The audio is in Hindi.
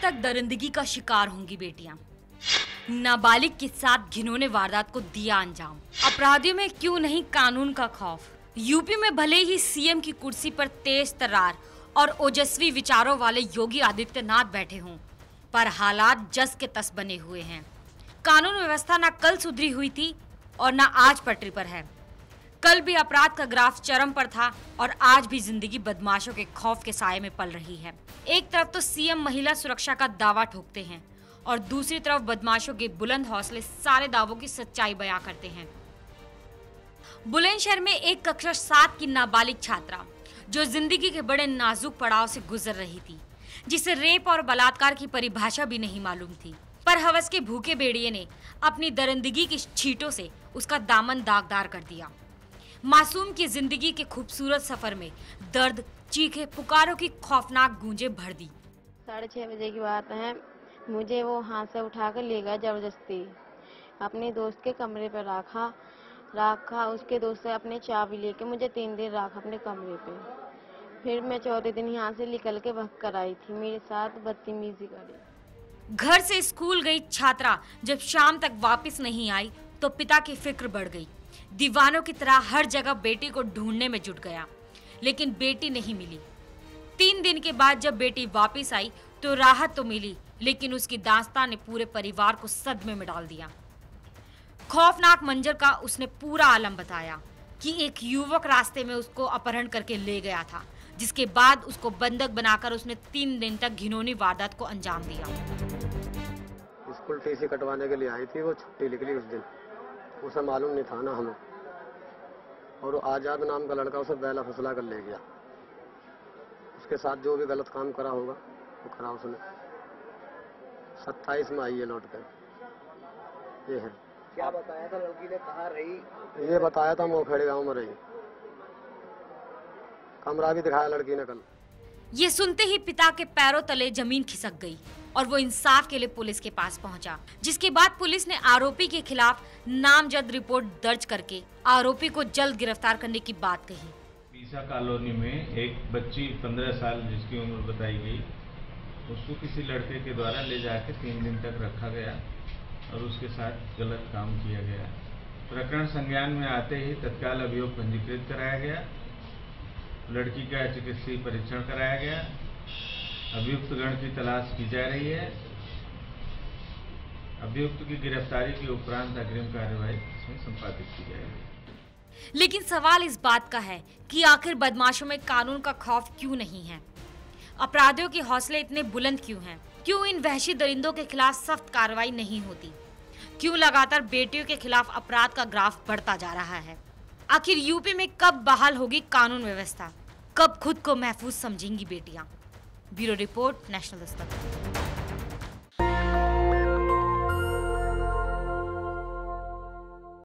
तक दरिंदगी का शिकार होंगी बेटियां। नाबालिग के साथ घिनौने वारदात को दिया अंजाम। अपराधियों में क्यों नहीं कानून का खौफ। यूपी में भले ही सीएम की कुर्सी पर तेज तर्रार और ओजस्वी विचारों वाले योगी आदित्यनाथ बैठे हों, पर हालात जस के तस बने हुए हैं। कानून व्यवस्था न कल सुधरी हुई थी और न आज पटरी पर है। कल भी अपराध का ग्राफ चरम पर था और आज भी जिंदगी बदमाशों के खौफ के साये में पल रही है। एक तरफ तो सीएम महिला सुरक्षा का दावा ठोकते हैं और दूसरी तरफ बदमाशों के बुलंद हौसले सारे दावों की सच्चाई बयां करते हैं। बुलंदशहर में एक कक्षा 7 की नाबालिग छात्रा जो जिंदगी के बड़े नाजुक पड़ाव से गुजर रही थी, जिसे रेप और बलात्कार की परिभाषा भी नहीं मालूम थी, पर हवस के भूखे भेड़िए ने अपनी दरिंदगी की छींटों से उसका दामन दागदार कर दिया। मासूम की जिंदगी के खूबसूरत सफर में दर्द, चीखे, पुकारों की खौफनाक गूंजें भर दी। 6:30 बजे की बात है। मुझे वो हाथ से उठाकर ले गया जबरदस्ती। अपने दोस्त के कमरे पर रखा उसके दोस्त से अपने चाबी लेके मुझे 3 दिन रखा अपने कमरे पे। फिर मैं चौथे दिन यहाँ से निकल के भाग कर आई थी। मेरे साथ बदतमीजी करी। घर से स्कूल गई छात्रा जब शाम तक वापस नहीं आई तो पिता की फिक्र बढ़ गई। दीवानों की तरह हर जगह बेटी को ढूंढने में जुट गया, लेकिन बेटी नहीं मिली। 3 दिन के बाद जब बेटी वापस आई तो राहत तो मिली, लेकिन उसकी दास्तान ने पूरे परिवार को सदमे में डाल दिया। खौफनाक मंजर का उसने पूरा आलम बताया कि एक युवक रास्ते में उसको अपहरण करके ले गया था, जिसके बाद उसको बंधक बनाकर उसने 3 दिन तक घिनौनी वारदात को अंजाम दिया। स्कूल टीसी कटवाने के लिए आई थी, वो छुट्टी निकली उस दिन, उसे मालूम नहीं था ना हमें, और वो आजाद नाम का लड़का उसे बैला फसला कर ले गया। उसके साथ जो भी गलत काम करा होगा वो करा उसने। 27 में आई है लौट कर। ये है। क्या बताया था लड़की ने, कहाँ रही? ये बताया था मोखेड़ गांव में रही। कमरा भी दिखाया लड़की ने कल। ये सुनते ही पिता के पैरों तले जमीन खिसक गई और वो इंसाफ के लिए पुलिस के पास पहुंचा, जिसके बाद पुलिस ने आरोपी के खिलाफ नामजद रिपोर्ट दर्ज करके आरोपी को जल्द गिरफ्तार करने की बात कही। पीसा कॉलोनी में एक बच्ची 15 साल जिसकी उम्र बताई गई, उसको किसी लड़के के द्वारा ले जाकर 3 दिन तक रखा गया और उसके साथ गलत काम किया गया। प्रकरण संज्ञान में आते ही तत्काल अभियोग पंजीकृत कराया गया, लड़की का चिकित्सीय परीक्षण कराया गया, अभियुक्त गण की तलाश की जा रही है। अभियुक्त की गिरफ्तारी के उपरांत अग्रिम कार्यवाही इसमें संपादित की जाएगी। लेकिन सवाल इस बात का है कि आखिर बदमाशों में कानून का खौफ क्यों नहीं है? अपराधियों के हौसले इतने बुलंद क्यों हैं? क्यों इन वहशी दरिंदों के खिलाफ सख्त कार्रवाई नहीं होती? क्यों लगातार बेटियों के खिलाफ अपराध का ग्राफ बढ़ता जा रहा है? आखिर यूपी में कब बहाल होगी कानून व्यवस्था? कब खुद को महफूज समझेंगी बेटियां? Bureau report, national Dastak.